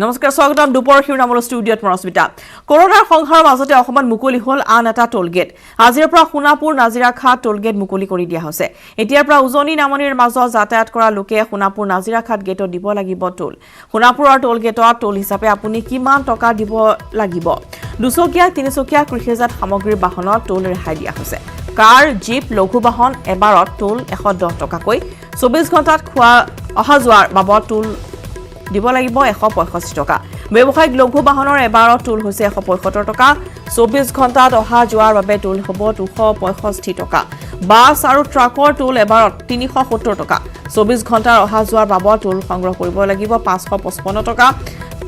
নমস্কাৰ স্বাগতম দুপৰ শিৰোনামৰ ষ্টুডিঅ'ত মৰস্মিতা কৰোনাৰ সংহাৰৰ মাজতে অসমত মুকলি হ'ল আন এটা টোলগেট আজিৰ পৰা সোণাপুৰ নাজিৰাখাট টোলগেট মুকলি কৰি দিয়া হৈছে এতিয়াৰ পৰা উজনি নামনিৰ মাজত যাতায়াত কৰা লোকে সোণাপুৰ নাজিৰাখাট গেটত দিব লাগিব টোল সোণাপুৰৰ টোলগেটত টোল হিচাপে আপুনি কিমান টকা দিব লাগিব দুচকীয়া তিনিচকীয়া কৃষিজাত সামগ্ৰীৰ বাহনত টোল ৰেহাই দিয়া হৈছে কাৰ জিপ লঘু বাহন এবাৰত টোল 110 টকাকৈ 24 ঘণ্টাত খোৱা অহা যোৱাৰ বাবদ টোল দিব লাগিব 165 টকা ব্যৱসায়িক লঘু বাহনৰ এবাৰত টোল হৈছে 175 টকা 24 ঘণ্টাত অহা যোৱাৰ বাবে টোল হ'ব 265 টকা বাছ আৰু ট্ৰাকৰ টোল এবাৰত 370 টকা 24 ঘণ্টাৰ অহা যোৱাৰ বাবদ টোল সংগ্ৰহ কৰিব লাগিব 555 টকা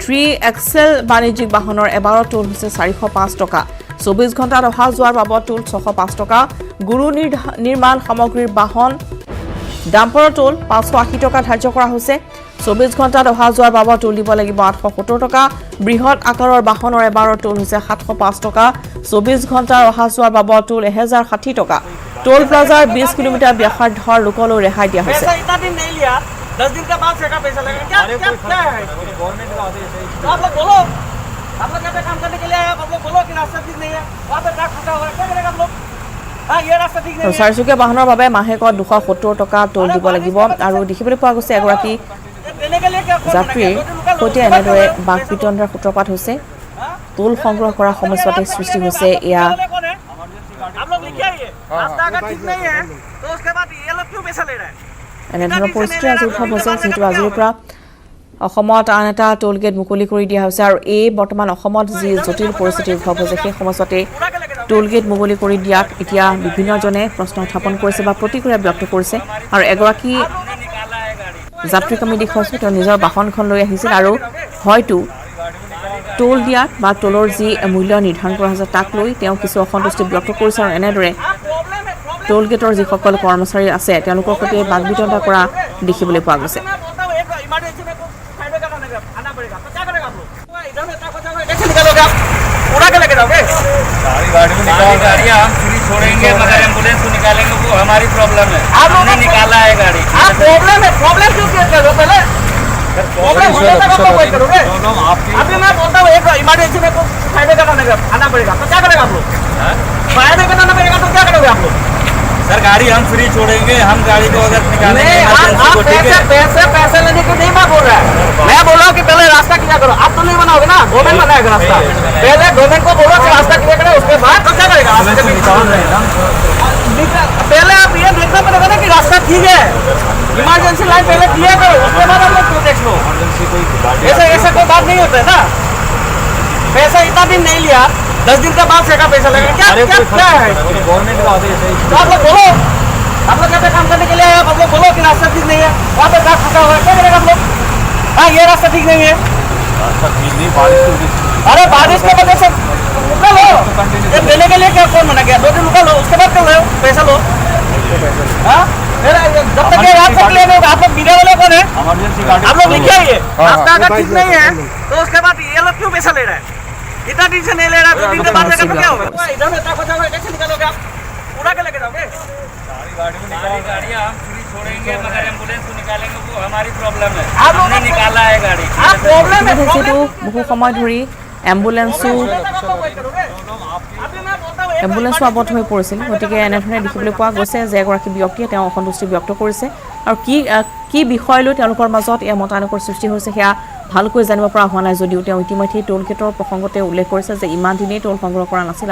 3 এক্সেল বাণিজ্যিক বাহনৰ এবাৰত টোল হৈছে 405 টকা 24 ঘণ্টাত অহা যোৱাৰ বাবদ টোল 605 টকা গুৰু নিৰ্মাণ সামগ্ৰীৰ বাহন ডাম্পাৰৰ টোল 580 টকা ধাৰ্য কৰা হৈছে 24 ঘণ্টাত অহা যোৱাৰ বাবদ টোল দিব লাগিব 870 টকা বৃহৎ আকাৰৰ বাহনৰ এবাৰৰ টোল হৈছে 705 টকা 24 ঘণ্টাৰ অহা যোৱাৰ বাবদ টোল 1060 টকা টোল প্লাজাৰ 20 কিলোমিটাৰ ব্যাসাৰ্ধৰ লোকলৈ ৰেহাই দিয়া হৈছে 10 दिन का बाद से का पैसा लगेगा क्या है गवर्नमेंट का आदेश है आप लोग बोलो आप लोग यहाँ पे काम करने के लिए आए आप लोग बोलो कि रास्ता ठीक नहीं है वहाँ पे ट्रक फंसा हुआ है क्या करेगा आप लोग हाँ ये रास्ता ठीक नहीं है চাৰিচকীয়া বাহনৰ বাবে মাহেকত 270 টকা টোল দিব লাগিব আৰু দেখিবলৈ পোৱা গৈছে এগৰাকী যাত্ৰীৰ সৈতে এনেদৰে বাক বিতণ্ডাৰ সূত্ৰপাত হৈছে টোল সংগ্ৰহ কৰা সমস্যাতে সৃষ্টি হৈছে এয়া आप लोग लिखिए ये रास्ता अगर ठीक नहीं है तो उसके बाद ये लोग क्यों पैसा ले रहे हैं এনেধৰণৰ পৰিস্থিতি আজি উদ্ভৱ হৈছে যিটো আজিৰ পৰা অসমত আন এটা টোলগেট মুকলি কৰি দিয়া হৈছে আৰু এই বৰ্তমান অসমত যি জটিল পৰিস্থিতি উদ্ভৱ হৈছে সেই সময়তে টোলগেট মুকলি কৰি দিয়াক এতিয়া বিভিন্নজনে প্ৰশ্ন উত্থাপন কৰিছে বা প্ৰতিক্ৰিয়া ব্যক্ত কৰিছে আৰু এগৰাকী যাত্ৰীক আমি দেখুৱাইছোঁ তেওঁ নিজৰ বাহনখন লৈ আহিছিল আৰু হয়তো টোল দিয়াত বা টোলৰ যি মূল্য নিৰ্ধাৰণ কৰা হৈছে তাক লৈ তেওঁ কিছু অসন্তুষ্টি ব্যক্ত কৰিছে আৰু এনেদৰে টোল গেটৰ যিসকল কৰ্মচাৰী আছে তেওঁলোকৰ সৈতে বাক বিতণ্ডা কৰা দেখিবলৈ পোৱা গৈছে गाड़ियाँ हम फ्री छोड़ेंगे मगर एम्बुलेंस को निकालेंगे वो हमारी प्रॉब्लम है आपने निकाला है गाड़ी प्रॉब्लम क्यों करो पहले अभी मैं बोलता हूँ एक इमरजेंसी में फायदे का आना पड़ेगा तो क्या करेगा आप लोग फायदे कराना पड़ेगा तो क्या करोगे आप लोग सर गाड़ी हम फ्री छोड़ेंगे हम गाड़ी को अगर निकालेंगे आप पैसे लेने को नहीं मैं बोल रहा है मैं बोल रहा हूँ कि पहले रास्ता क्लियर करो आप तो नहीं बनाओगे ना गवर्नमेंट बनाएगा रास्ता पहले गवर्नमेंट को बोलो कि रास्ता क्लियर करें उसके बाद तो क्या करेगा पहले आप ये देखना पड़ेगा ना कि रास्ता ठीक है इमरजेंसी लाइन पहले क्लियर करो उसके बाद हम लोग प्रोटेक्ट लो ऐसा कोई बात नहीं होता है ना पैसा इतना दिन नहीं लिया 10 दिन का बाद से का पैसा लगेगा क्या है गवर्नमेंट का आदेश है तो आप लोग बोलो आप लोग यहाँ पे काम करने के लिए आए आप लोग बोलो कि रास्ता ठीक नहीं है वहाँ पे ट्रक फंसा हुआ है क्या करेगा आप लोग हाँ ये रास्ता ठीक नहीं है अरे बारिश के वजह से रुका लो ये देने के लिए क्या कौन मना गया 2 दिन रुका लो उसके बाद कर लो पैसा लो हाँ जब तक ये रात तक लेने आप लोग मीडिया वाले कौन है आप लोग लिखिए ये रास्ता अगर ठीक नहीं है तो उसके बाद ये लोग क्यों पैसा ले रहे हैं इतना टेंशन नहीं ले रहा 2 दिन के बाद जाकर क्या होगा इधर में ट्रक फंसा हुआ है कैसे निकालोगे आप उड़ा के लेके जाओगे गाड़ियाँ हम फ्री छोड़ेंगे मगर एम्बुलेंस को निकालेंगे वो हमारी प्रॉब्लम है आपने निकाला है गाड़ी प्रॉब्लम है যিটো বহু সময় ধৰি এম্বুলেন্সো আবদ্ধ হৈ পৰিছিল গতিকে এনেধৰণে দেখিবলৈ পোৱা গৈছে যে এগৰাকী ব্যক্তিয়ে তেওঁ অসন্তুষ্টি ব্যক্ত কৰিছে আৰু কি বিষয় লৈ তেওঁলোকৰ মাজত এই মতানৈক্যৰ সৃষ্টি হৈছে সেয়া ভালকৈ জানিব পৰা হোৱা নাই যদিও তেওঁ ইতিমধ্যে টোল গেটৰ প্ৰসংগতে উল্লেখ কৰিছে যে ইমান দিনেই টোল সংগ্ৰহ কৰা নাছিল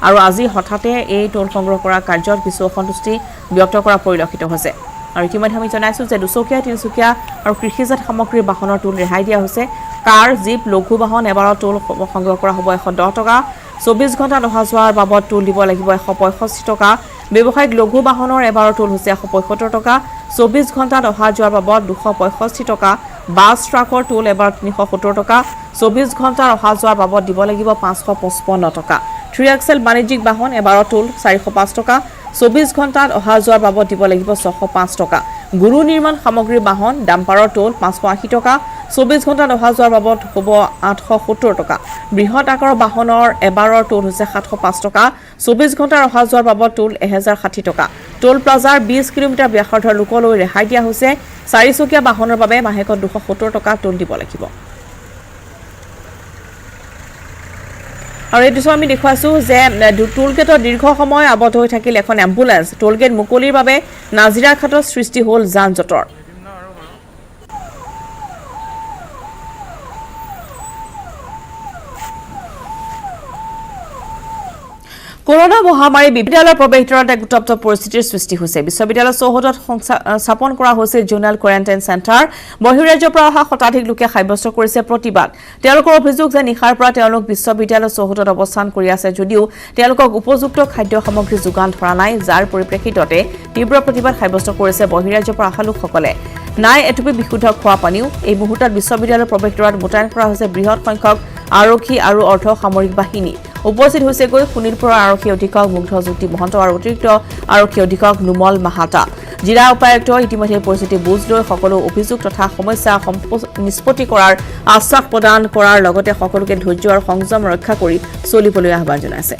আৰু আজি হঠাতে এই টোল সংগ্ৰহ কৰা কাৰ্যত কিছু অসন্তুষ্টি ব্যক্ত কৰা পৰিলক্ষিত হৈছে আৰু ইতিমধ্যে আমি জনাইছোঁ যে দুচকীয়া তিনিচকীয়া আৰু কৃষিজাত সামগ্ৰীৰ বাহনৰ টোল ৰেহাই দিয়া হৈছে কাৰ জিপ লঘু বাহন এবাৰত টোল সংগ্ৰহ কৰা হ'ব 110 টকা 24 ঘণ্টাত অহা যোৱাৰ বাবদ টোল দিব লাগিব 165 টকা ব্যৱসায়িক লঘু বাহনৰ এবাৰৰ টোল হৈছে 175 টকা 24 ঘণ্টাত অহা যোৱাৰ বাবদ 265 টকা বাছ ট্ৰাকৰ টোল এবাৰ 370 টকা 24 ঘণ্টাৰ অহা যোৱাৰ বাবদ দিব লাগিব 555 টকা 3 এক্সেল বাণিজ্যিক বাহন এবাৰৰ টোল 405 টকা 24 ঘণ্টাত অহা যোৱাৰ বাবদ দিব লাগিব 605 টকা গুৰু নিৰ্মাণ সামগ্ৰীৰ বাহন ডাম্পাৰৰ টোল 580 টকা 24 ঘণ্টাত অহা যোৱাৰ বাবদ হ'ব 870 টকা বৃহৎ আকাৰৰ বাহনৰ এবাৰৰ টোল হৈছে 705 টকা 24 ঘণ্টাৰ অহা যোৱাৰ বাবদ টোল 1060 টকা টোল প্লাজাৰ 20 কিলোমিটাৰ ব্যাসাৰ্ধৰ লোকলৈ ৰেহাই দিয়া হৈছে চাৰিচকীয়া বাহনৰ বাবে মাহেকত 270 টকা টোল দিব লাগিব আৰু এই দৃশ্য আমি দেখুৱাইছোঁ যে টোল গেটত দীৰ্ঘ সময় আবদ্ধ হৈ থাকিল এখন এম্বুলেন্স টোল গেট মুকলিৰ বাবে নাজিৰাঘাটত সৃষ্টি হ'ল যান-জঁটৰ কৰোনা মহামাৰী বিদ্যালয়ৰ প্ৰৱেশদ্বাৰত এক উত্তপ্ত পৰিস্থিতিৰ সৃষ্টি হৈছে বিশ্ববিদ্যালয় চৌহদত স্থাপন কৰা হৈছে জোনাল কোৱাৰেণ্টাইন চেণ্টাৰ বহিৰাজ্যৰ পৰা অহা শতাধিক লোকে সাব্যস্ত কৰিছে প্ৰতিবাদ তেওঁলোকৰ অভিযোগ যে নিশাৰ পৰা তেওঁলোক বিশ্ববিদ্যালয় চৌহদত অৱস্থান কৰি আছে যদিও তেওঁলোকক উপযুক্ত খাদ্য সামগ্ৰী যোগান ধৰা নাই যাৰ পৰিপ্ৰেক্ষিততে তীব্ৰ প্ৰতিবাদ সাব্যস্ত কৰিছে বহিৰাজ্যৰ পৰা অহা লোকসকলে নাই এটুপি বিশুদ্ধ খোৱা পানীও এই মুহূৰ্তত বিশ্ববিদ্যালয়ৰ প্ৰৱেশদ্বাৰত মোতায়েন কৰা হৈছে বৃহৎ সংখ্যক আৰক্ষী আৰু অৰ্ধ সামৰিক বাহিনী উপস্থিত হৈছেগৈ শোণিতপুৰৰ আৰক্ষী অধীক্ষক মুগ্ধজ্যোতি মহন্ত আৰু অতিৰিক্ত আৰক্ষী অধীক্ষক নুমল মাহাতা জিলা উপায়ুক্ত ইতিমধ্যে পৰিস্থিতি বুজ লৈ সকলো অভিযোগ তথা সমস্যা নিষ্পত্তি কৰাৰ আশ্বাস প্ৰদান কৰাৰ লগতে সকলোকে ধৈৰ্য আৰু সংযম ৰক্ষা কৰি চলিবলৈ আহ্বান জনাইছে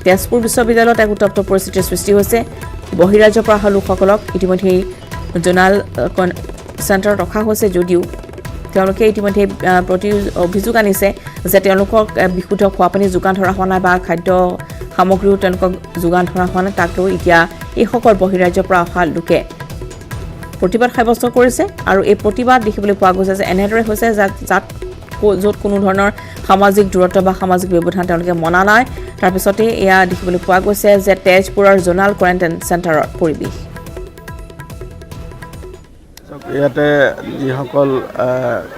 তেজপুৰ বিশ্ববিদ্যালয়ত এক উত্তপ্ত পৰিস্থিতিৰ সৃষ্টি হৈছে বহিৰাজ্যৰ পৰা অহা লোকসকলক ইতিমধ্যে জোনাল চেণ্টাৰত ৰখা হৈছে যদিও তেওঁলোকে ইতিমধ্যে প্ৰতি অভিযোগ আনিছে যে তেওঁলোকক বিশুদ্ধ খোৱা পানী যোগান ধৰা হোৱা নাই বা খাদ্য সামগ্ৰীও তেওঁলোকক যোগান ধৰা হোৱা নাই তাক লৈ এতিয়া এইসকল বহিৰাজ্যৰ পৰা অহা লোকে প্ৰতিবাদ সাব্যস্ত কৰিছে আৰু এই প্ৰতিবাদ দেখিবলৈ পোৱা গৈছে যে এনেদৰে হৈছে য'ত কোনো ধৰণৰ সামাজিক দূৰত্ব বা সামাজিক ব্যৱধান তেওঁলোকে মনা নাই তাৰপিছতে এয়া দেখিবলৈ পোৱা গৈছে যে তেজপুৰৰ জোনাল কোৱাৰেণ্টাইন চেণ্টাৰৰ পৰিৱেশ ইয়াতে যিসকল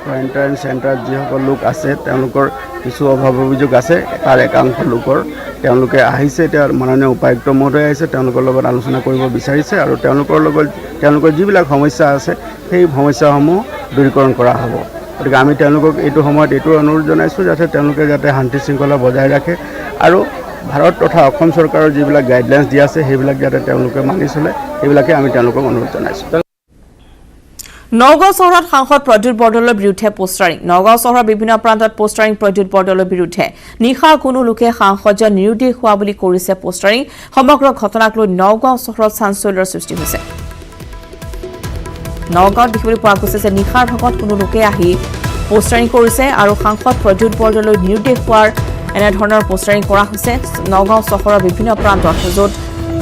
কোৱাৰেণ্টাইন চেণ্টাৰত যিসকল লোক আছে তেওঁলোকৰ কিছু অভাৱ অভিযোগ আছে তাৰ একাংশ লোকৰ তেওঁলোকে আহিছে এতিয়া মাননীয় উপায়ুক্ত মহোদয় আহিছে তেওঁলোকৰ লগত আলোচনা কৰিব বিচাৰিছে আৰু তেওঁলোকৰ যিবিলাক সমস্যা আছে সেই সমস্যাসমূহ দূৰীকৰণ কৰা হ'ব গতিকে আমি তেওঁলোকক এইটো সময়ত এইটো অনুৰোধ জনাইছোঁ যাতে তেওঁলোকে যাতে শান্তি শৃংখলা বজাই ৰাখে আৰু ভাৰত তথা অসম চৰকাৰৰ যিবিলাক গাইডলাইন্স দিয়া আছে সেইবিলাক যাতে তেওঁলোকে মানি চলে সেইবিলাকে আমি তেওঁলোকক অনুৰোধ জনাইছোঁ নগাঁও চহৰত সাংসদ প্ৰদ্যুৎ বৰদলৈৰ বিৰুদ্ধে পোষ্টাৰিং নগাঁও চহৰৰ বিভিন্ন প্ৰান্তত পোষ্টাৰিং প্ৰদ্যুৎ বৰদলৈৰ বিৰুদ্ধে নিশা কোনো লোকে সাংসদৰ নিৰুদ্দেশ হোৱা বুলি কৰিছে পোষ্টাৰিং সমগ্ৰ ঘটনাক লৈ নগাঁও চহৰত চাঞ্চল্যৰ সৃষ্টি হৈছে নগাঁৱত দেখিবলৈ পোৱা গৈছে যে নিশাৰ ভাগত কোনো লোকে আহি পোষ্টাৰিং কৰিছে আৰু সাংসদ প্ৰদ্যুৎ বৰদলৈৰ নিৰুদ্দেশ হোৱাৰ এনেধৰণৰ পোষ্টাৰিং কৰা হৈছে নগাঁও চহৰৰ বিভিন্ন প্ৰান্তত য'ত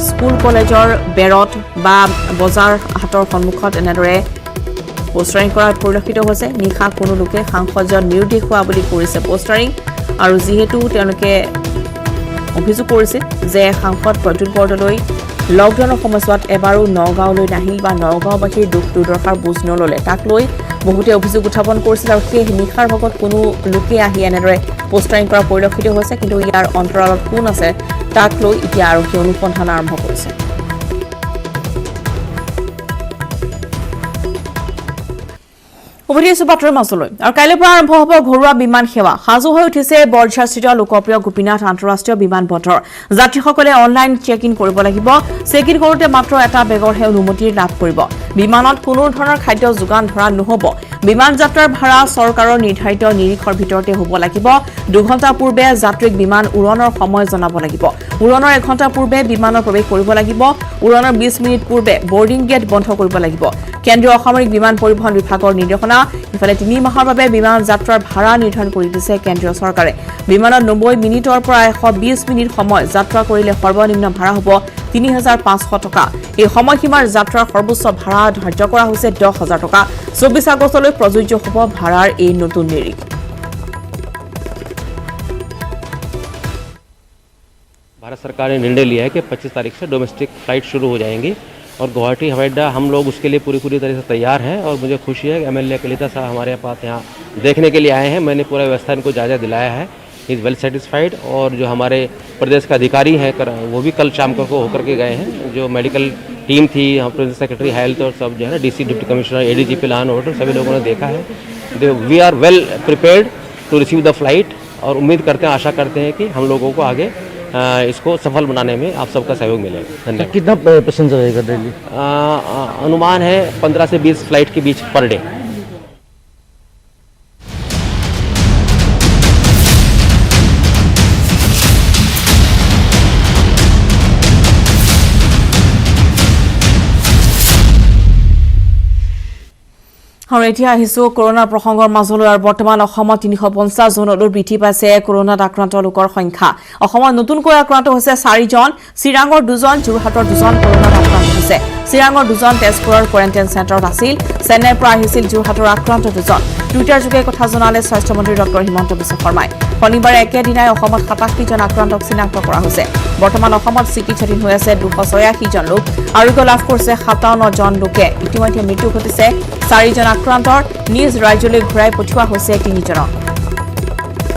স্কুল কলেজৰ বেৰত বা বজাৰ হাটৰ সন্মুখত এনেদৰে পোষ্টাৰিং কৰা পৰিলক্ষিত হৈছে নিশা কোনো লোকে সাংসদৰ নিৰুদ্দেশ হোৱা বুলি কৰিছে পোষ্টাৰিং আৰু যিহেতু তেওঁলোকে অভিযোগ কৰিছে যে সাংসদ প্ৰদ্যুৎ বৰদলৈ লকডাউনৰ সময়ছোৱাত এবাৰো নগাঁৱলৈ নাহিল বা নগাঁওবাসীৰ দুখ দুৰ্দশাৰ বুজ নল'লে তাক লৈ বহুতে অভিযোগ উত্থাপন কৰিছিল আৰু সেই নিশাৰ ভাগত কোনো লোকে আহি এনেদৰে পোষ্টাৰিং কৰা পৰিলক্ষিত হৈছে কিন্তু ইয়াৰ অন্তৰালত কোন আছে তাক লৈ এতিয়া আৰক্ষী অনুসন্ধান আৰম্ভ কৰিছে উভতি বাতৰি মাছলৈ আৰু কাইলৈৰ পৰা আৰম্ভ হ'ব ঘৰুৱা বিমান সেৱা সাজু হৈ উঠিছে বৰঝাৰস্থিত লোকপ্ৰিয় গোপীনাথ আন্তঃৰাষ্ট্ৰীয় বিমানবন্দৰ যাত্ৰীসকলে অনলাইন চেক ইন কৰিব লাগিব চেক ইন কৰোঁতে মাত্ৰ এটা বেগৰহে অনুমতি লাভ কৰিব বিমানত কোনো ধৰণৰ খাদ্য যোগান ধৰা নহ'ব বিমান যাত্ৰাৰ ভাড়া চৰকাৰৰ নিৰ্ধাৰিত নিৰিখৰ ভিতৰতে হ'ব লাগিব 2 ঘণ্টা পূৰ্বে যাত্ৰীক বিমান উৰণৰ সময় জনাব লাগিব উৰণৰ 1 ঘণ্টা পূৰ্বে বিমানৰ প্ৰৱেশ কৰিব লাগিব উৰণৰ 20 মিনিট পূৰ্বে বৰ্ডিং গেট বন্ধ কৰিব লাগিব কেন্দ্ৰীয় অসামৰিক বিমান পৰিবহণ বিভাগৰ নিৰ্দেশনা ইফালে 3 মাহৰ বাবে বিমান যাত্ৰাৰ ভাড়া নিৰ্ধাৰণ কৰি দিছে কেন্দ্ৰীয় চৰকাৰে বিমানত 90 মিনিটৰ পৰা 120 মিনিট সময় যাত্ৰা কৰিলে সৰ্বনিম্ন ভাড়া হ'ব 3500 টকা এই সময়সীমাৰ যাত্ৰাৰ সৰ্বোচ্চ ভাড়া ধাৰ্য কৰা হৈছে 10000 টকা 24 আগষ্টলৈ প্ৰযোজ্য হ'ব ভাড়াৰ এই নতুন নিৰিখ भारत सरकार ने निर्णय लिया है कि 25 तारीख से डोमेस्टिक फ्लाइट शुरू हो जाएंगी और गुवाहाटी हवाई अड्डा हम लोग उसके लिए पूरी तरह से तैयार हैं और मुझे खुशी है कि एमएलए कलिता साहब हमारे पास यहाँ देखने के लिए आए हैं मैंने पूरा व्यवस्था इनको जायजा दिलाया है इज़ वेल सेटिस्फाइड और जो हमारे प्रदेश का अधिकारी हैं वो भी कल शाम को होकर के गए हैं जो मेडिकल टीम थी प्रिंसिपल सेक्रेटरी हेल्थ और सब जो है DC deputy commissioner ADGP law and order सभी लोगों ने देखा है we are well prepared to receive the flight और उम्मीद करते हैं आशा करते हैं कि हम लोगों को आगे इसको सफल बनाने में आप सबका सहयोग मिलेगा धन्यवाद कितना पैसेंजर रहेगा डेली अनुमान है 15 से 20 फ्लाइट के बीच पर डे আৰু এতিয়া আহিছোঁ কৰোনাৰ প্ৰসংগৰ মাজলৈ আৰু বৰ্তমান অসমত 350 জনলৈ বৃদ্ধি পাইছে কৰোনাত আক্ৰান্ত লোকৰ সংখ্যা অসমত নতুনকৈ আক্ৰান্ত হৈছে 4 জন চিৰাঙৰ 2 জন যোৰহাটৰ 2 জন কৰোনাত আক্ৰান্ত হৈছে চিৰাঙৰ 2 জন তেজপুৰৰ কোৱাৰেণ্টাইন চেণ্টাৰত আছিল চেন্নাইৰ পৰা আহিছিল যোৰহাটৰ আক্ৰান্ত 2 জন টুইটাৰ যোগে কথা জনালে স্বাস্থ্যমন্ত্ৰী ডক্টৰ হিমন্ত বিশ্ব শৰ্মাই শনিবাৰে একেদিনাই অসমত 87 জন আক্ৰান্তক চিনাক্ত কৰা হৈছে বৰ্তমান অসমত চিকিৎসাধীন হৈ আছে 286 জন লোক আৰোগ্য লাভ কৰিছে 57 জন লোকে ইতিমধ্যে মৃত্যু ঘটিছে 4 জন আক্ৰান্তৰ নিজ ৰাজ্যলৈ ঘূৰাই পঠিওৱা হৈছে 3 জনক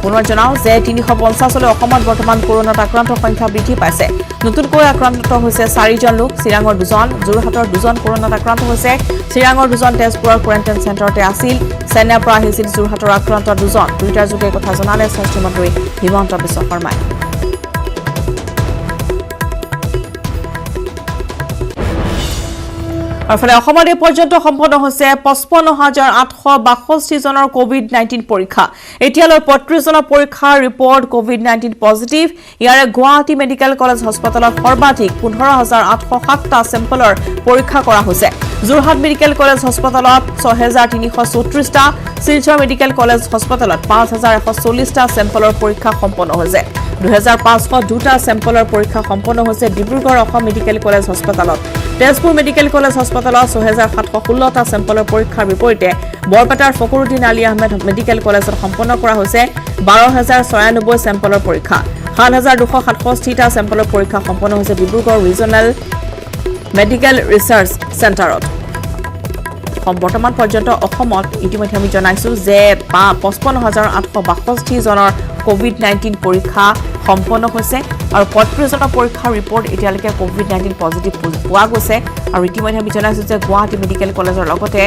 পুনৰ জনাও যে 350 লৈ অসমত বৰ্তমান কৰোনাত আক্ৰান্তৰ সংখ্যা বৃদ্ধি পাইছে নতুনকৈ আক্ৰান্ত হৈছে 4 জন লোক চিৰাঙৰ 2 জন যোৰহাটৰ 2 জন কৰোনাত আক্ৰান্ত হৈছে চিৰাঙৰ 2 জন তেজপুৰৰ কোৱাৰেণ্টাইন চেণ্টাৰতে আছিল চেন্নাইৰ পৰা আহিছিল যোৰহাটৰ আক্ৰান্ত 2 জন টুইটাৰ যোগে কথা জনালে স্বাস্থ্যমন্ত্ৰী হিমন্ত বিশ্ব শৰ্মাই আৰফালে অসমত এই পৰ্যন্ত সম্পন্ন হৈছে 55,862 জনৰ কোভিড-19 পৰীক্ষা এতিয়ালৈ 35 জনৰ পৰীক্ষাৰ ৰিপৰ্ট কোভিড-19 পজিটিভ ইয়াৰে গুৱাহাটী মেডিকেল কলেজ হাস্পতালত সৰ্বাধিক 15,807টা চেম্পলৰ পৰীক্ষা কৰা হৈছে যোৰহাট মেডিকেল কলেজ হাস্পতালত 6,334টা শিলচৰ মেডিকেল কলেজ হাস্পতালত 5,140টা চেম্পলৰ পৰীক্ষা সম্পন্ন হৈছে 2,502টা চেম্পলৰ পৰীক্ষা সম্পন্ন হৈছে ডিব্ৰুগড় অসম মেডিকেল কলেজ হাস্পতালত তেজপুৰ মেডিকেল কলেজ হাস্পতালত 6,716টা চেম্পলৰ পৰীক্ষাৰ বিপৰীতে বৰপেটাৰ ফকৰুদ্দিন আলী আহমেদ মেডিকেল কলেজত সম্পন্ন কৰা হৈছে 12,096 চেম্পলৰ পৰীক্ষা 7,267টা চেম্পলৰ পৰীক্ষা সম্পন্ন হৈছে ডিব্ৰুগড় ৰিজনেল মেডিকেল ৰিচাৰ্চ চেণ্টাৰত বৰ্তমান পৰ্যন্ত অসমত ইতিমধ্যে আমি জনাইছো যে 55,862 জনৰ কোভিড-19 পৰীক্ষা সম্পন্ন হৈছে আৰু 35 জনৰ পৰীক্ষাৰ ৰিপৰ্ট এতিয়ালৈকে কোভিড-19 পজিটিভ পোৱা গৈছে আৰু ইতিমধ্যে আমি জনাইছো যে গুৱাহাটী মেডিকেল কলেজৰ লগতে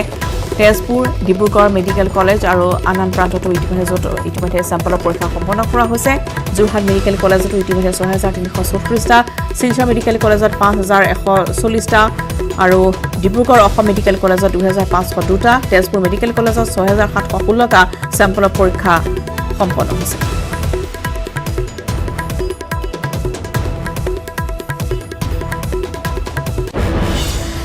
তেজপুৰ ডিব্ৰুগড় মেডিকেল কলেজ আৰু আন প্ৰান্ততো ইতিমধ্যে চেম্পলৰ পৰীক্ষা সম্পন্ন কৰা হৈছে যোৰহাট মেডিকেল কলেজতো ইতিমধ্যে 6,334টা শিলচৰ মেডিকেল কলেজত 5,140টা আৰু ডিব্ৰুগড় অসম মেডিকেল কলেজত 2,502টা তেজপুৰ মেডিকেল কলেজত 6,716টা চেম্পলৰ পৰীক্ষা সম্পন্ন হৈছে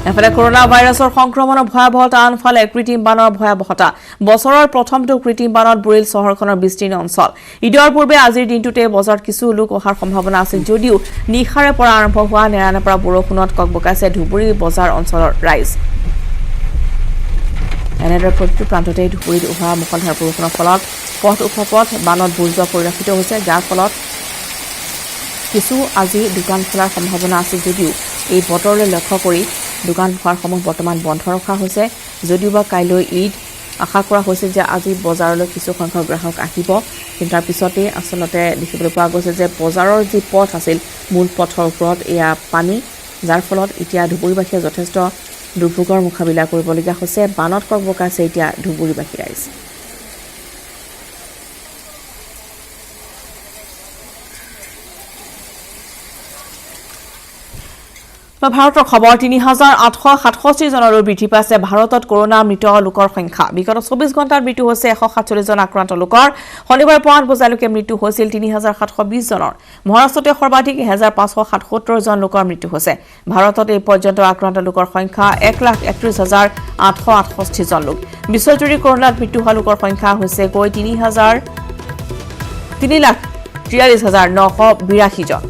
এফালে কৰোনা ভাইৰাছৰ সংক্ৰমণৰ ভয়াৱহতা আনফালে কৃত্ৰিম বানৰ ভয়াৱহতা বছৰৰ প্ৰথমটো কৃত্ৰিম বানত বুৰিল চহৰখনৰ বিস্তীৰ্ণ অঞ্চল ঈদৰ পূৰ্বে আজিৰ দিনটোতে বজাৰত কিছু লোক অহাৰ সম্ভাৱনা আছিল যদিও নিশাৰে পৰা আৰম্ভ হোৱা নেৰানেপৰা বৰষুণত ককবকাইছে ধুবুৰী বজাৰ অঞ্চলৰ ৰাইজ এনেদৰে প্ৰতিটো প্ৰান্ততে ধুবুৰীত হোৱা মুষলধাৰ বৰষুণৰ ফলত পথ উপপথ বানত বুৰ যোৱা পৰিলক্ষিত হৈছে যাৰ ফলত কিছু আজি দোকান খোলাৰ সম্ভাৱনা আছিল যদিও এই বতৰলৈ লক্ষ্য কৰি দোকান পোহাৰসমূহ বৰ্তমান বন্ধ ৰখা হৈছে যদিওবা কাইলৈ ঈদ আশা কৰা হৈছে যে আজি বজাৰলৈ কিছু সংখ্যক গ্ৰাহক আহিব কিন্তু তাৰ পিছতে আচলতে দেখিবলৈ পোৱা গৈছে যে বজাৰৰ যি পথ আছিল মূল পথৰ ওপৰত এয়া পানী যাৰ ফলত এতিয়া ধুবুৰীবাসীয়ে যথেষ্ট দুৰ্ভোগৰ মুকাবিলা কৰিবলগীয়া হৈছে বানত ককবকাইছে এতিয়া ধুবুৰীবাসী ৰাইজ ভাৰতৰ খবৰ 3,867 জনলৈ বৃদ্ধি পাইছে ভাৰতত কৰোনা মৃত লোকৰ সংখ্যা বিগত 24 ঘণ্টাত মৃত্যু হৈছে 147 জন আক্ৰান্ত লোকৰ শনিবাৰ পুৱা বজালৈকে মৃত্যু হৈছিল 3,720 জনৰ মহাৰাষ্ট্ৰতে সৰ্বাধিক 1,577 জন লোকৰ মৃত্যু হৈছে ভাৰতত এই পৰ্যন্ত আক্ৰান্ত লোকৰ সংখ্যা 1,31,868 জন লোক বিশ্বজুৰি কৰোনাত মৃত্যু হোৱা লোকৰ সংখ্যা হৈছে গৈ 3,43,982 জন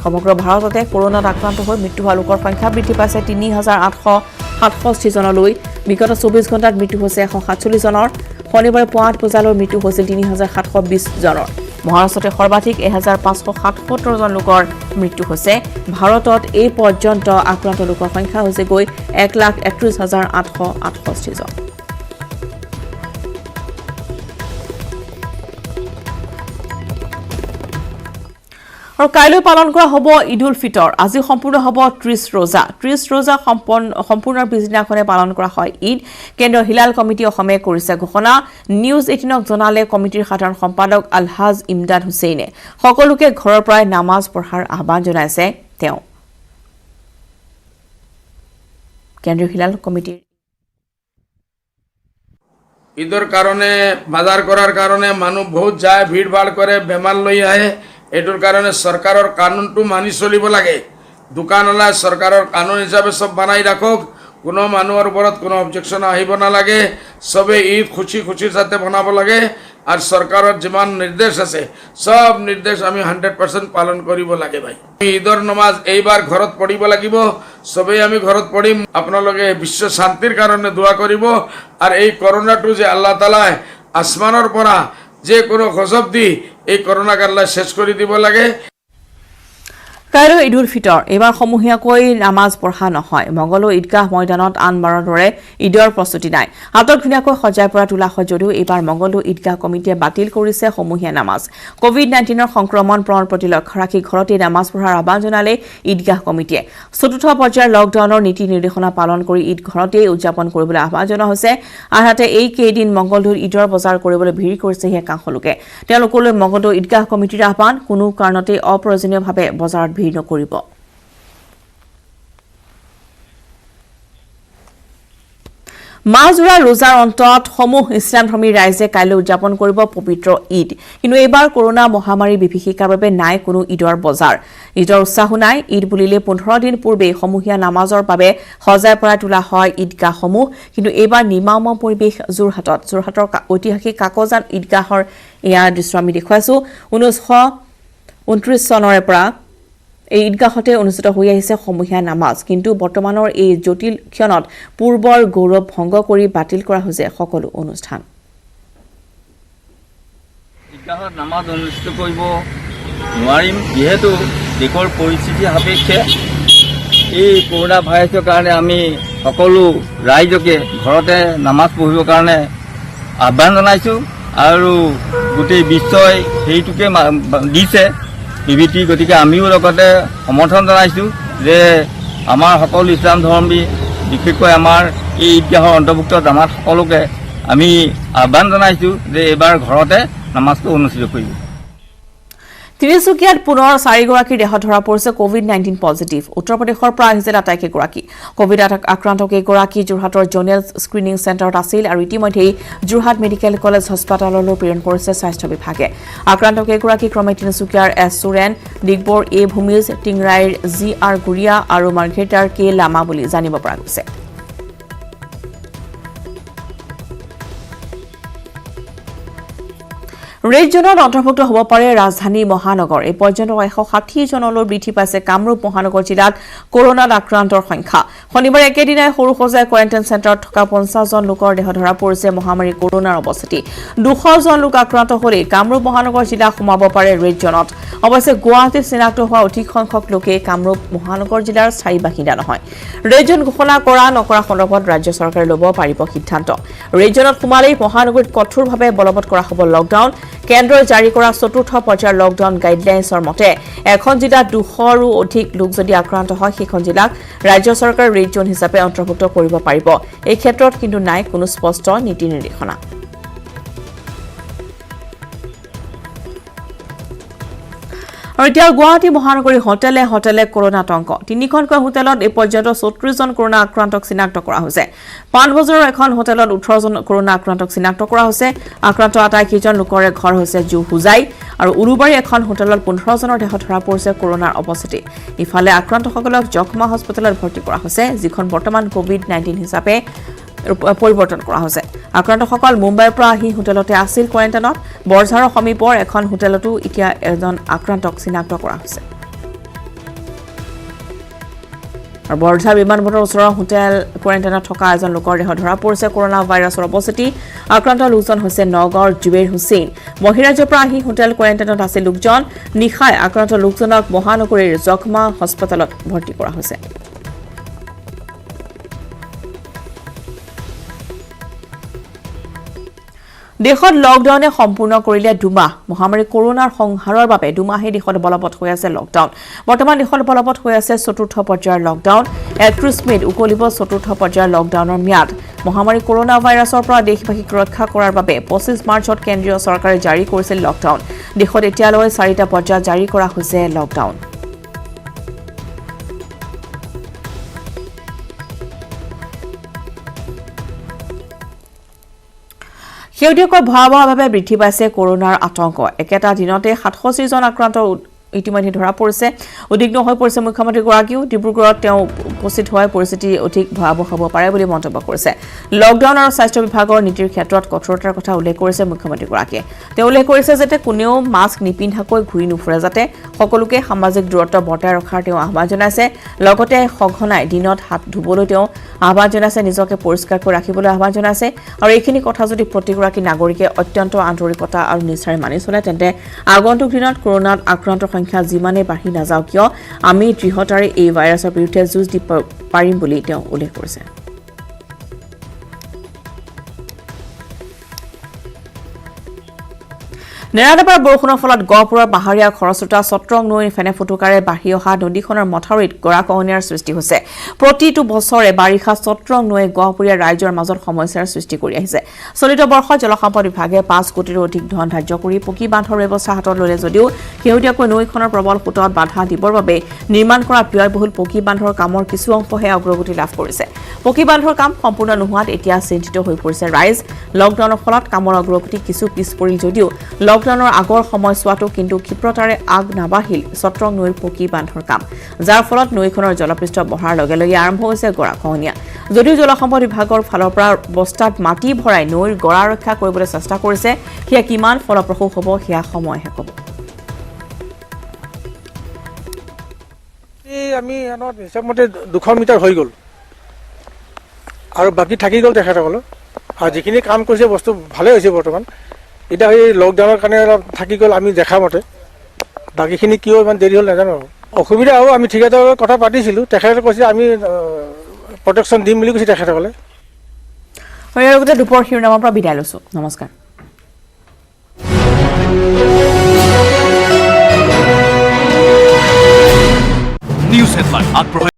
সমগ্ৰ ভাৰততে কৰোনাত আক্ৰান্ত হৈ মৃত্যু হোৱা লোকৰ সংখ্যা বৃদ্ধি পাইছে 3,867 জনলৈ বিগত 24 ঘণ্টাত মৃত্যু হৈছে 147 জনৰ শনিবাৰে পুৱা বজালৈ মৃত্যু হৈছিল 3,720 জনৰ মহাৰাষ্ট্ৰতে সৰ্বাধিক 1,577 জন লোকৰ মৃত্যু হৈছে ভাৰতত এই পৰ্যন্ত আক্ৰান্ত লোকৰ সংখ্যা হৈছে গৈ 1,31,868 জন আৰু কাইলৈ পালন কৰা হ'ব ঈদুল ফিতৰ আজি সম্পূৰ্ণ হ'ব 30 ৰোজা সম্পূৰ্ণৰ পিছদিনাখনে পালন কৰা হয় ঈদ কেন্দ্ৰীয় হিলাল কমিটি অসমে কৰিছে ঘোষণা নিউজ 18ক জনালে কমিটিৰ সাধাৰণ সম্পাদক আলহাজ ইমদাদ হুছেইনে সকলোকে ঘৰৰ পৰাই নামাজ পঢ়াৰ আহ্বান জনাইছে তেওঁ কেন্দ্ৰীয় হিলাল কমিটিৰ ঈদৰ কাৰণে বাজাৰ কৰাৰ কাৰণে মানুহ বহুত যায় ভিৰ ভাড় কৰে বেমাৰ লৈ আহে এটোৰ কাৰণে চৰকাৰৰ কানুনটো মানি চলিব লাগে দোকানলা চৰকাৰৰ কানুন হিচাপে সব বনাই ৰাখক কোনো মানুহৰ ওপৰত কোনো অবজেকশ্যন আহিব নালাগে সবে ঈদ খুশি খুশিৰ সাথে বনাব লাগে আৰু চৰকাৰৰ যিমান নিৰ্দেশ আছে সব নিৰ্দেশ আমি 100% পালন কৰিব লাগে ভাই ঈদৰ নমাজ এইবাৰ ঘৰত পঢ়িব লাগিব সবে আমি ঘৰত পঢ়িম আপোনালোকে বিশ্ব শান্তিৰ কাৰণে দোয়া কৰিব আৰু এই কৰোনাটো যে আল্লাহ তাআলা আসমানৰ পৰা যে কোনো গজব দি এই কৰোনাক আল্লাহ শেষ কৰি দিব লাগে কাইলৈ ঈদ উল ফিতৰ এবাৰ সমূহীয়াকৈ নামাজ পঢ়া নহয় মংগলো ঈদগাহ ময়দানত আনবাৰৰ দৰে ঈদৰ প্ৰস্তুতি নাই হাতত ধুনীয়াকৈ সজাই পৰা তোলা হয় যদিও এইবাৰ মংগলো ঈদগাহ কমিটিয়ে বাতিল কৰিছে সমূহীয়া নামাজ কোভিড-19ৰ সংক্ৰমণ প্ৰতি লক্ষ্য ৰাখি ঘৰতে নামাজ পঢ়াৰ আহ্বান জনালে ঈদগাহ কমিটিয়ে চতুৰ্থ পৰ্যায়ৰ লকডাউনৰ নীতি নিৰ্দেশনা পালন কৰি ঈদ ঘৰতেই উদযাপন কৰিবলৈ আহ্বান জনোৱা হৈছে আনহাতে এই কেইদিন মংগলদৈৰ ঈদৰ বজাৰ কৰিবলৈ ভিৰ কৰিছে একাংশ লোকে তেওঁলোকলৈ মংগলদৈ ঈদগাহ কমিটিৰ আহ্বান কোনো কাৰণতে অপ্ৰয়োজনীয়ভাৱে বজাৰত ভিৰ নকৰিব মাহজোৰা ৰোজাৰ অন্তত সমূহ ইছলামধৰ্মী ৰাইজে কাইলৈ উদযাপন কৰিব পবিত্ৰ ঈদ কিন্তু এইবাৰ কৰোনা মহামাৰীৰ বিভীষিকাৰ বাবে নাই কোনো ঈদৰ বজাৰ ঈদৰ উৎসাহো নাই ঈদ বুলিলে 15 দিন পূৰ্বে সমূহীয়া নামাজৰ বাবে সজাই পৰাই তোলা হয় ঈদগাহসমূহ কিন্তু এইবাৰ নিমাম পৰিৱেশ যোৰহাটৰ ঐতিহাসিক কাকজান ঈদগাহৰ এয়া দৃশ্য আমি দেখুৱাইছো 1929 চনৰে পৰা এই ঈদগাহতে অনুষ্ঠিত হৈ আহিছে সমূহীয়া নামাজ কিন্তু বৰ্তমানৰ এই জটিল ক্ষণত পূৰ্বৰ গৌৰৱ ভংগ কৰি বাতিল কৰা হৈছে সকলো অনুষ্ঠান ঈদগাহত নামাজ অনুষ্ঠিত কৰিব নোৱাৰিম যেহেতু দেশৰ পৰিস্থিতি সাপেক্ষে এই কৰোনা ভাইৰাছৰ কাৰণে আমি সকলো ৰাইজকে ঘৰতে নামাজ পঢ়িবৰ কাৰণে আহ্বান জনাইছোঁ আৰু গোটেই বিশ্বই সেইটোকে দিছে বিবৃতি গতিকে আমিও লগতে সমৰ্থন জনাইছোঁ যে আমাৰ সকলো ইছলাম ধৰ্মী বিশেষকৈ আমাৰ এই ঈদগাহৰ অন্তৰ্ভুক্ত জামাত সকলোকে আমি আহ্বান জনাইছোঁ যে এইবাৰ ঘৰতে নামাজটো অনুষ্ঠিত কৰিব তিনিচুকীয়াত পুনৰ 4 গৰাকীৰ দেহত ধৰা পৰিছে কোভিড-19 পজিটিভ উত্তৰ প্ৰদেশৰ পৰা আহিছিল আটাইকেইগৰাকী কোভিড আক্ৰান্ত কেইগৰাকী যোৰহাটৰ জোনেল স্ক্ৰিনিং চেণ্টাৰত আছিল আৰু ইতিমধ্যেই যোৰহাট মেডিকেল কলেজ হাস্পতাললৈ প্ৰেৰণ কৰিছে স্বাস্থ্য বিভাগে আক্ৰান্ত কেইগৰাকী ক্ৰমে তিনিচুকীয়াৰ এছ সুৰেন ডিগবৰ এ ভূমিজ টিংৰাইৰ জি আৰ গুৰিয়া আৰু মাৰ্ঘেটাৰ কে লামা বুলি জানিব পৰা গৈছে ৰেড জোনত অন্তৰ্ভুক্ত হ'ব পাৰে ৰাজধানী মহানগৰ এই পৰ্যন্ত 160 জনলৈ বৃদ্ধি পাইছে কামৰূপ মহানগৰ জিলাত কৰোনাত আক্ৰান্তৰ সংখ্যা শনিবাৰে একেদিনাই সৰুসজাই কোৱাৰেণ্টাইন চেণ্টাৰত থকা 50 জন লোকৰ দেহ ধৰা পৰিছে মহামাৰী কৰোনাৰ অৱস্থিতি 200 জন লোক আক্ৰান্ত হ'লে কামৰূপ মহানগৰ জিলা সোমাব পাৰে ৰেড জোনত অৱশ্যে গুৱাহাটীত চিনাক্ত হোৱা অধিক সংখ্যক লোকে কামৰূপ মহানগৰ জিলাৰ স্থায়ী বাসিন্দা নহয় ৰেড জোন ঘোষণা কৰা নকৰা সন্দৰ্ভত ৰাজ্য চৰকাৰে ল'ব পাৰিব সিদ্ধান্ত ৰেড জোনত সোমালেই মহানগৰীত কঠোৰভাৱে বলবৎ কৰা হ'ব লকডাউন কেন্দ্ৰই জাৰি কৰা চতুৰ্থ পৰ্যায়ৰ লকডাউন গাইডলাইনছৰ মতে এখন জিলাত 200ৰো অধিক লোক যদি আক্ৰান্ত হয় সেইখন জিলাক ৰাজ্য চৰকাৰে ৰেড জোন হিচাপে অন্তৰ্ভুক্ত কৰিব পাৰিব এই ক্ষেত্ৰত কিন্তু নাই কোনো স্পষ্ট নীতি নিৰ্দেশনা আৰু এতিয়া গুৱাহাটী মহানগৰী হোটেলে কৰোনা আতংক তিনিখনকৈ হোটেলত এই পৰ্যন্ত 34 জন কৰোনা আক্ৰান্তক চিনাক্ত কৰা হৈছে পাণবজাৰৰ এখন হোটেলত 18 জন কৰোনা আক্ৰান্তক চিনাক্ত কৰা হৈছে আক্ৰান্ত আটাইকেইজন লোকৰে ঘৰ হৈছে জুহুজাই আৰু উৰুবাৰী এখন হোটেলত 15 জনৰ দেহ ধৰা পৰিছে কৰোনাৰ অৱস্থিতি ইফালে আক্ৰান্তসকলক জখমা হস্পিটেলত ভৰ্তি কৰা হৈছে যিখন বৰ্তমান কোভিড-19 হিচাপে পৰিৱৰ্তন কৰা হৈছে আক্ৰান্তসকল মুম্বাইৰ পৰা আহি হোটেলতে আছিল কোৱাৰেণ্টাইনত বৰঝাৰৰ সমীপৰ এখন হোটেলতো এতিয়া এজন আক্ৰান্তক চিনাক্ত কৰা হৈছে আৰু বৰঝাৰ বিমানবন্দৰৰ ওচৰৰ হোটেল কোৱাৰেণ্টাইনত থকা এজন লোকৰ দেহ ধৰা পৰিছে কৰোনা ভাইৰাছৰ অৱস্থিতি আক্ৰান্ত লোকজন হৈছে নগাঁৱৰ জুবেৰ হুছেইন বহিৰাজ্যৰ পৰা আহি হোটেল কোৱাৰেণ্টাইনত আছিল লোকজন নিশাই আক্ৰান্ত লোকজনক মহানগৰীৰ জখমা হস্পিটেলত ভৰ্তি কৰা হৈছে দেশত লকডাউনে সম্পূৰ্ণ কৰিলে দুমাহ মহামাৰী কৰোনাৰ সংহাৰৰ বাবে দুমাহে দেশত বলবৎ হৈ আছে লকডাউন বৰ্তমান দেশত বলবৎ হৈ আছে চতুৰ্থ পৰ্যায়ৰ লকডাউন 31 মেত উকলিব চতুৰ্থ পৰ্যায়ৰ লকডাউনৰ ম্যাদ মহামাৰী কৰোনা ভাইৰাছৰ পৰা দেশবাসীক ৰক্ষা কৰাৰ বাবে 25 মাৰ্চত কেন্দ্ৰীয় চৰকাৰে জাৰি কৰিছিল লকডাউন দেশত এতিয়ালৈ 4টা পৰ্যায় জাৰি কৰা হৈছে লকডাউন শেহতীয়াকৈ ভয়াৱহভাৱে বৃদ্ধি পাইছে কৰোনাৰ আতংক একেটা দিনতে 67 জন আক্ৰান্তৰ ইতিমধ্যে ধৰা পৰিছে উদ্বিগ্ন হৈ পৰিছে মুখ্যমন্ত্ৰীগৰাকীও ডিব্ৰুগড়ত তেওঁ উপস্থিত হোৱাৰ পৰিস্থিতি অধিক ভয়াৱহ হ'ব পাৰে বুলি মন্তব্য কৰিছে লকডাউন আৰু স্বাস্থ্য বিভাগৰ নীতিৰ ক্ষেত্ৰত কঠোৰতাৰ কথা উল্লেখ কৰিছে মুখ্যমন্ত্ৰীগৰাকীয়ে তেওঁ উল্লেখ কৰিছে যে কোনেও মাস্ক নিপিন্ধাকৈ ঘূৰি নুফুৰে যাতে সকলোকে সামাজিক দূৰত্ব বৰ্তাই ৰখাৰ তেওঁ আহ্বান জনাইছে লগতে সঘনাই দিনত হাত ধুবলৈ তেওঁ আহ্বান জনাইছে নিজকে পৰিষ্কাৰকৈ ৰাখিবলৈ আহ্বান জনাইছে আৰু এইখিনি কথা যদি প্ৰতিগৰাকী নাগৰিকে অত্যন্ত আন্তৰিকতা আৰু নিষ্ঠাৰে মানি চলে তেন্তে আগন্তুক দিনত কৰোনাত আক্ৰান্তৰ সংখ্যা যিমানে বাঢ়ি নাযাওক কিয় আমি দৃঢ়তাৰে এই ভাইৰাছৰ বিৰুদ্ধে যুঁজ দিব পাৰিম বুলি তেওঁ উল্লেখ কৰিছে নেৰানেপেৰা বৰষুণৰ ফলত গহপুৰৰ পাহাৰীয়া খৰস্ৰোতা সত্ৰং নৈৰ ফেনে ফুটুকাৰে বাঢ়ি অহা নদীখনৰ মথাউৰিত গৰাখহনীয়াৰ সৃষ্টি হৈছে প্ৰতিটো বছৰে বাৰিষা সত্ৰং নৈয়ে গহপুৰীয়া ৰাইজৰ মাজত সমস্যাৰ সৃষ্টি কৰি আহিছে চলিত বৰ্ষত জলসম্পদ বিভাগে 5 কোটিৰো অধিক ধন ধাৰ্য কৰি পকী বান্ধৰ ব্যৱস্থা হাতত ল'লে যদিও শেহতীয়াকৈ নৈখনৰ প্ৰবল সোঁতত বাধা দিবৰ বাবে নিৰ্মাণ কৰা ব্যয়বহুল পকী বান্ধৰ কামৰ কিছু অংশহে অগ্ৰগতি লাভ কৰিছে পকী বান্ধৰ কাম সম্পূৰ্ণ নোহোৱাত এতিয়া চিন্তিত হৈ পৰিছে ৰাইজ লকডাউনৰ ফলত কামৰ অগ্ৰগতি কিছু পিছ পৰিল যদিও লকডাউনৰ আগৰ সময়ছোৱাতো কিন্তু ক্ষিপ্ৰতাৰে আগ নাবাঢ়িল সত্ৰং নৈৰ পকী বান্ধৰ কাম যাৰ ফলত নৈখনৰ জলপৃষ্ঠ বঢ়াৰ লগে লগে আৰম্ভ হৈছে গৰাখহনীয়া যদিও জলসম্পদ বিভাগৰ ফালৰ পৰা বস্তাত মাটি ভৰাই নৈৰ গৰা ৰক্ষা কৰিবলৈ চেষ্টা কৰিছে সেয়া কিমান ফলপ্ৰসূ হ'ব সেয়া সময়হে ক'ব আমি হিচাপ মতে 200 মিটাৰ হৈ গ'ল আৰু বাকী থাকি গ'ল তেখেতসকলৰ আৰু যিখিনি কাম কৰিছে বস্তু ভালে হৈছে বৰ্তমান এটা এই লকডাউনৰ কাৰণে অলপ থাকি গ'ল আমি দেখা মতে বাকীখিনি কিয় ইমান দেৰি হ'ল নাজানো অসুবিধা হ'ব আমি ঠিকাদাৰৰ কথা পাতিছিলোঁ তেখেতে কৈছে আমি প্ৰটেকশ্যন দিম বুলি কৈছে তেখেতসকলে ইয়াৰ লগতে দুপৰ শিৰোনামৰ পৰা বিদায় লৈছোঁ নমস্কাৰ নিউজ হেডলাইন